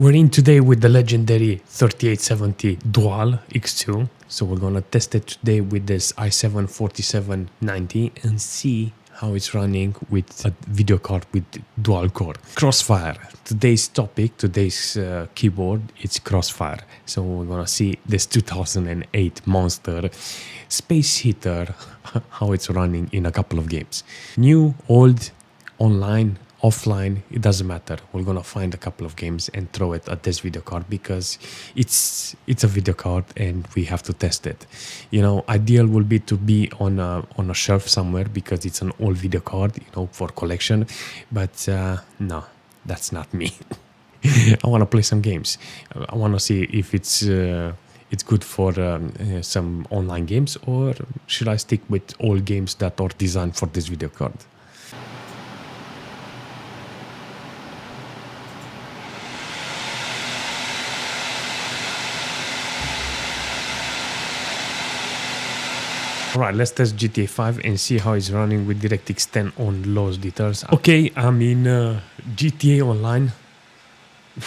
We're in today with the legendary 3870 Dual X2. So we're gonna test it today with this i7-4790 and see how it's running with a video card with dual core. Crossfire. Today's topic, today's keyboard, it's Crossfire. So we're gonna see this 2008 monster space heater, how it's running in a couple of games. New, old, online, offline, it doesn't matter. We're gonna find a couple of games and throw it at this video card because it's a video card and we have to test it. You know, ideal will be to be on a shelf somewhere because it's an old video card, you know, for collection. But no, that's not me. I want to play some games. I want to see if it's good for some online games, or should I stick with all games that are designed for this video card? Alright, let's test GTA 5 and see how it's running with DirectX 10 on low details. Okay, I'm in GTA Online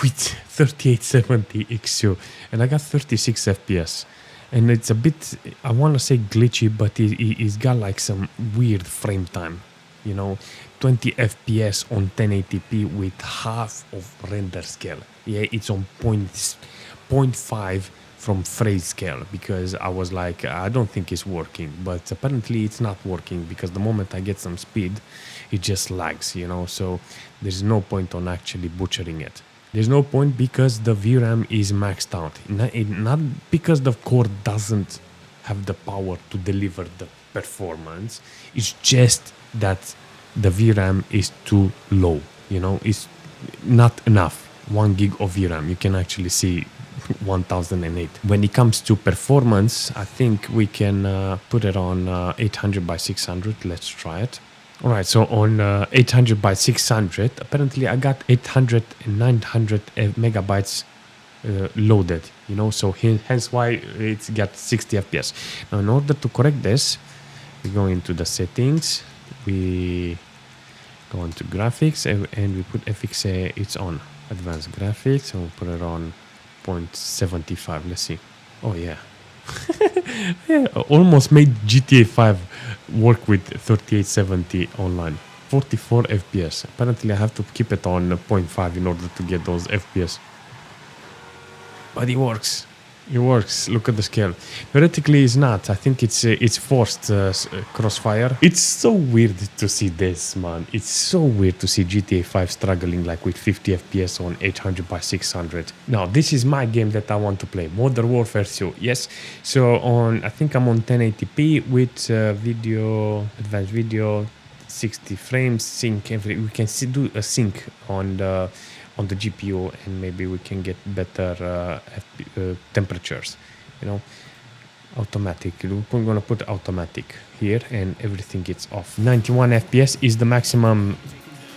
with 3870 X2 and I got 36 FPS. And it's a bit, I want to say glitchy, but it's got like some weird frame time. You know, 20 FPS on 1080p with half of render scale. Yeah, it's on 0.5 from frame scale, because I was like, I don't think it's working, but apparently it's not working because the moment I get some speed, it just lags, you know, so there's no point on actually butchering it. There's no point because the VRAM is maxed out, not because the core doesn't have the power to deliver the performance, it's just that the VRAM is too low, you know, it's not enough. 1 gig of VRAM, you can actually see 1008. When it comes to performance, I think we can put it on 800 by 600. Let's try it. All right, so on 800 by 600, apparently I got 800 and 900 megabytes loaded, you know, so hence why it's got 60 FPS. Now, in order to correct this, we go into the settings, we go into graphics, and we put FXA, it's on advanced graphics, and we'll put it on 0.75. Let's see. Oh yeah. Yeah, almost made GTA 5 work with 3870 online. 44 FPS. Apparently I have to keep it on 0.5 in order to get those FPS. But it works. It works. Look at the scale. Theoretically, it's not. I think it's forced crossfire. It's so weird to see this, man. It's so weird to see GTA 5 struggling like with 50 FPS on 800 by 600. Now, this is my game that I want to play. Modern Warfare 2. Yes. So I think I'm on 1080p with video, advanced video, 60 frames, sync. We can do a sync on the GPU, and maybe we can get better temperatures, you know. Automatic, we're gonna put automatic here and everything gets off. 91 FPS is the maximum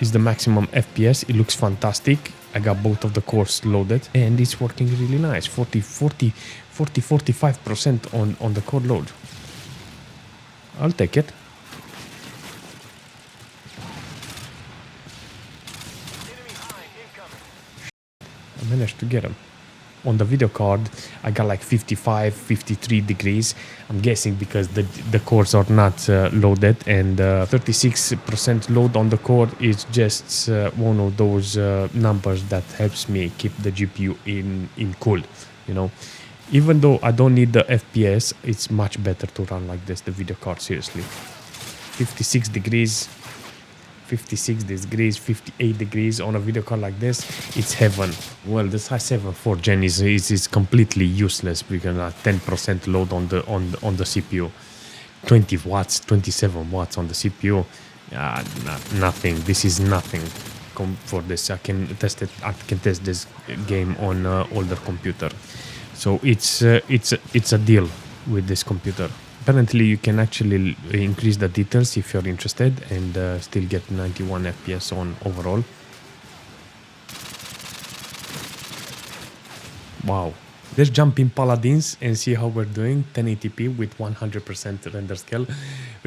FPS. It looks fantastic. I got both of the cores loaded and it's working really nice. 45% on the core load. I'll take it. I managed to get him. On the video card, I got like 55, 53 degrees. I'm guessing because the cores are not loaded, and 36% load on the core is just one of those numbers that helps me keep the GPU in cool, you know. Even though I don't need the FPS, it's much better to run like this, the video card, seriously. 56 degrees. 56 degrees, 58 degrees on a video card like this, it's heaven. Well, this i7 4th gen is completely useless because 10% load on the CPU, 20 watts, 27 watts on the CPU, nothing. This is nothing for this. I can test it. I can test this game on older computer, so it's a deal with this computer. Apparently, you can actually increase the details if you're interested and still get 91 FPS on overall. Wow. Let's jump in Paladins and see how we're doing. 1080p with 100% render scale.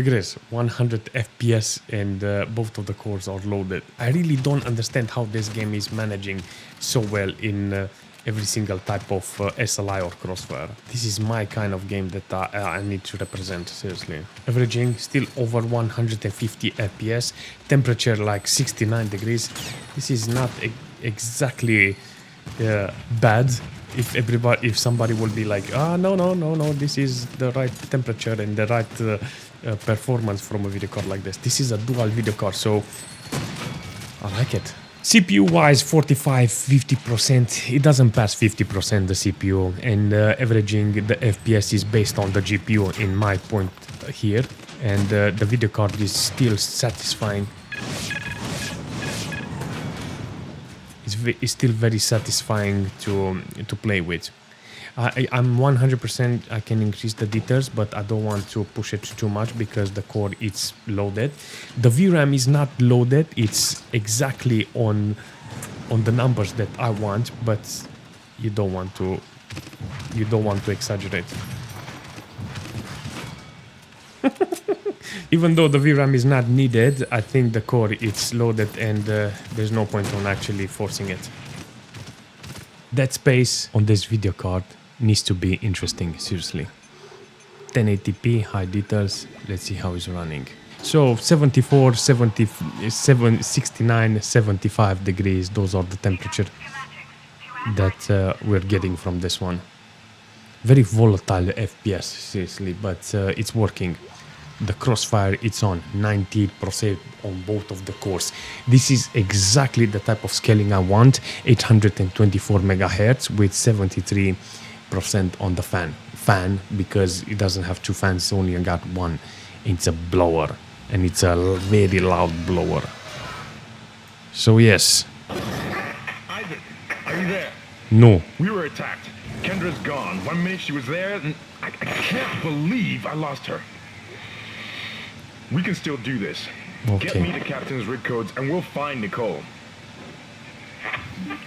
Look at this, 100 FPS and both of the cores are loaded. I really don't understand how this game is managing so well in every single type of SLI or Crossfire. This is my kind of game that I need to represent, seriously. Averaging still over 150 FPS, temperature like 69 degrees. This is not exactly bad. If somebody will be like, no, this is the right temperature and the right performance from a video card like this. This is a dual video card, so I like it. CPU wise, 45-50%. It doesn't pass 50% the CPU, and averaging the FPS is based on the GPU in my point here, and the video card is still satisfying. It's still very satisfying to play with. I'm 100%. I can increase the details, but I don't want to push it too much because the core is loaded. The VRAM is not loaded. It's exactly on the numbers that I want, but you don't want to exaggerate. Even though the VRAM is not needed, I think the core is loaded and there's no point on actually forcing it. That space on this video card needs to be interesting, seriously. 1080p, high details. Let's see how it's running. So 74, 77, 69, 75 degrees. Those are the temperature that we're getting from this one. Very volatile FPS, seriously, but it's working. The Crossfire, it's on 90% on both of the cores. This is exactly the type of scaling I want. 824 megahertz with 73% on the fan because it doesn't have two fans, it's only got one. It's a blower, and it's a very loud blower. So yes. Isaac, are you there? No. We were attacked. Kendra's gone. 1 minute she was there, and I can't believe I lost her. We can still do this. Okay. Get me the captain's rig codes, and we'll find Nicole.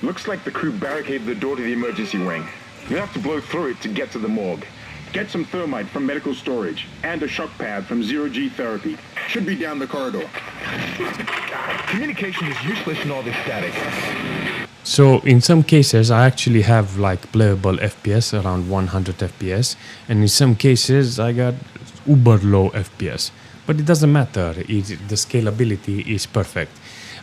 Looks like the crew barricaded the door to the emergency wing. You have to blow through it to get to the morgue. Get some thermite from medical storage, and a shock pad from zero-G therapy. Should be down the corridor. Communication is useless in all this static. So in some cases, I actually have like playable FPS around 100 FPS, and in some cases, I got uber low FPS. But it doesn't matter. The scalability is perfect.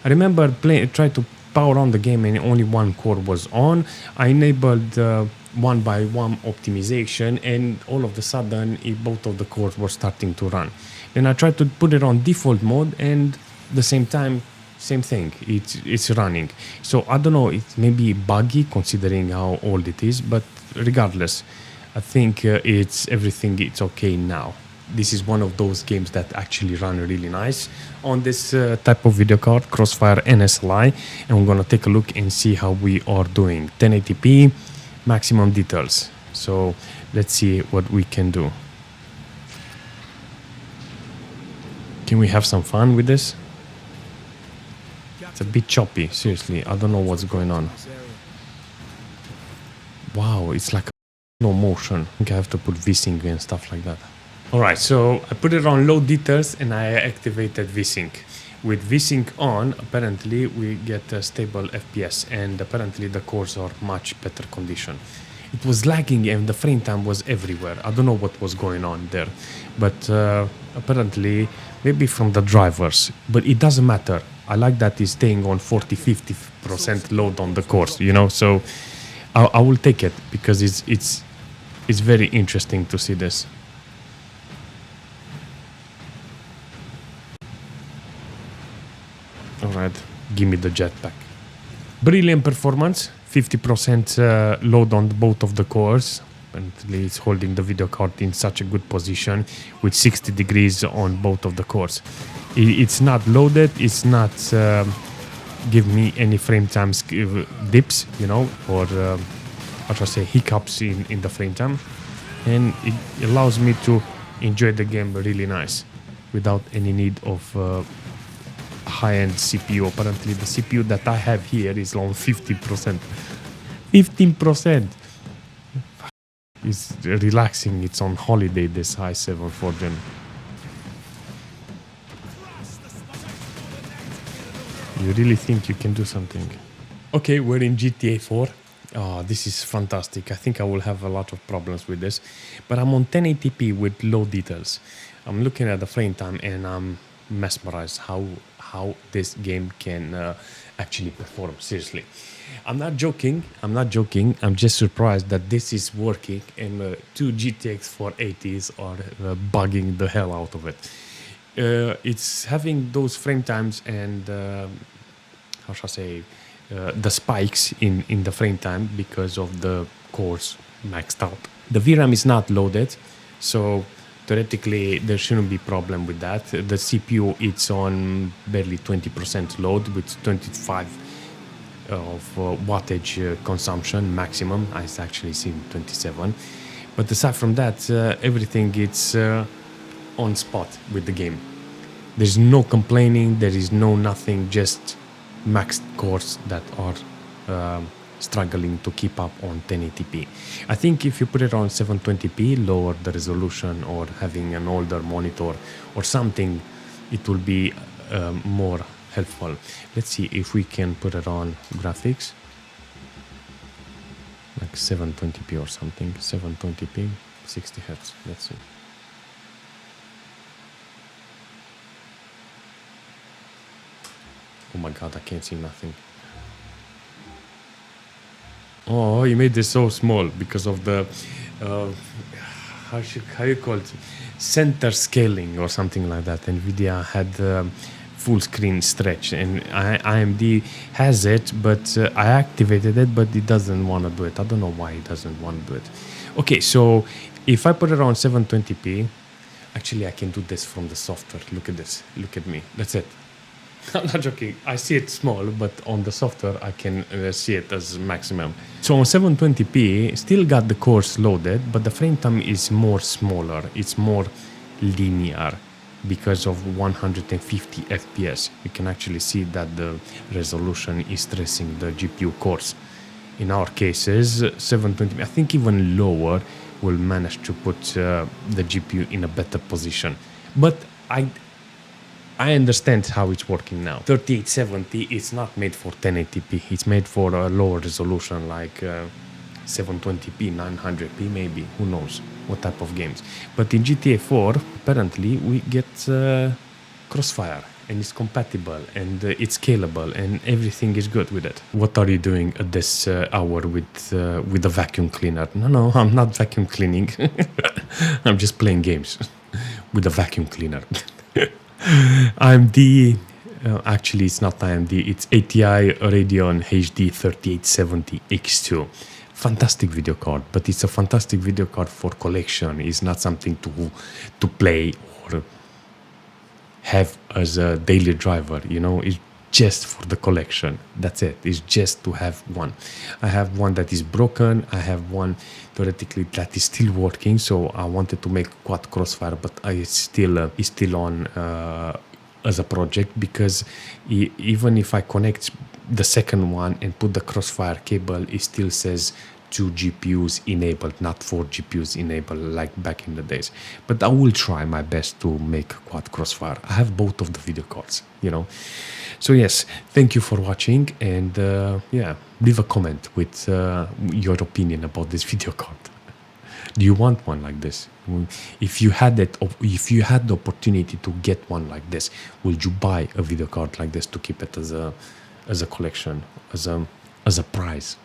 I remember trying to power on the game and only one core was on. I enabled 1x1 optimization, and all of a sudden, both of the cores were starting to run. Then I tried to put it on default mode, and at the same time, same thing. It's running. So I don't know. It may be buggy considering how old it is, but regardless, I think everything. It's okay now. This is one of those games that actually run really nice on this type of video card, Crossfire NSLI, and we're gonna take a look and see how we are doing. 1080p, maximum details. So let's see what we can do. Can we have some fun with this? It's a bit choppy, seriously. I don't know what's going on. Wow, it's like no motion. I think I have to put VSync and stuff like that. Alright, so I put it on low details and I activated VSync. With VSync on, apparently we get a stable FPS, and apparently the cores are much better condition. It was lagging and the frame time was everywhere. I don't know what was going on there, but apparently maybe from the drivers, but it doesn't matter. I like that it's staying on 40-50% load on the cores, you know, so I will take it because it's very interesting to see this. Alright, give me the jetpack. Brilliant performance, 50% load on both of the cores. Apparently it's holding the video card in such a good position with 60 degrees on both of the cores. It's not loaded, it's not give me any frame time dips, you know, or how should I say, hiccups in the frame time. And it allows me to enjoy the game really nice without any need of high-end CPU. Apparently the CPU that I have here is on 50%. 15%. It's relaxing. It's on holiday, this i7 4 Gen. You really think you can do something? Okay, we're in GTA 4. Oh, this is fantastic. I think I will have a lot of problems with this. But I'm on 1080p with low details. I'm looking at the frame time and I'm mesmerized how this game can actually perform. Seriously. I'm not joking. I'm just surprised that this is working and two GTX 480s are bugging the hell out of it. It's having those frame times and how shall I say, the spikes in the frame time because of the cores maxed out. The VRAM is not loaded, so theoretically there shouldn't be problem with that. The CPU, it's on barely 20% load with 25 of wattage consumption maximum. I actually seen 27. But aside from that, everything it's on spot with the game. There's no complaining, there is no nothing, just maxed cores that are struggling to keep up on 1080p. I think if you put it on 720p, lower the resolution or having an older monitor or something, it will be more helpful. Let's see if we can put it on graphics, like 720p or something. 720p, 60 hertz. Let's see. Oh my god, I can't see nothing. Oh, you made this so small because of the how you call it, center scaling or something like that. NVIDIA had full screen stretch, and AMD has it, but I activated it, but it doesn't want to do it. I don't know why it doesn't want to do it. Okay, so if I put it on 720p, actually I can do this from the software. Look at this. Look at me. That's it. I'm not joking. I see it small, but on the software I can see it as maximum. So on 720p, still got the cores loaded, but the frame time is more smaller. It's more linear because of 150 FPS. You can actually see that the resolution is stressing the GPU cores. In our cases, 720p, I think even lower, will manage to put the GPU in a better position. But I understand how it's working now. 3870 is not made for 1080p. It's made for a lower resolution like 720p, 900p maybe. Who knows what type of games. But in GTA 4, apparently, we get CROSSFIRE. And it's compatible and it's scalable and everything is good with it. What are you doing at this hour with a vacuum cleaner? No, I'm not vacuum cleaning. I'm just playing games with a vacuum cleaner. AMD, actually it's not AMD, it's ATI Radeon HD 3870 X2. Fantastic video card, but it's a fantastic video card for collection. It's not something to play or have as a daily driver, you know. It's just for the collection. That's it. It's just to have one. I have one that is broken. I have one theoretically that is still working. So I wanted to make quad CROSSFIRE, but it's still on as a project, because even if I connect the second one and put the CROSSFIRE cable, it still says 2 GPUs enabled, not 4 GPUs enabled like back in the days. But I will try my best to make quad CROSSFIRE. I have both of the video cards, you know. So yes, thank you for watching, and yeah, leave a comment with your opinion about this video card. Do you want one like this? If you had the opportunity to get one like this, would you buy a video card like this to keep it as a collection, as a prize?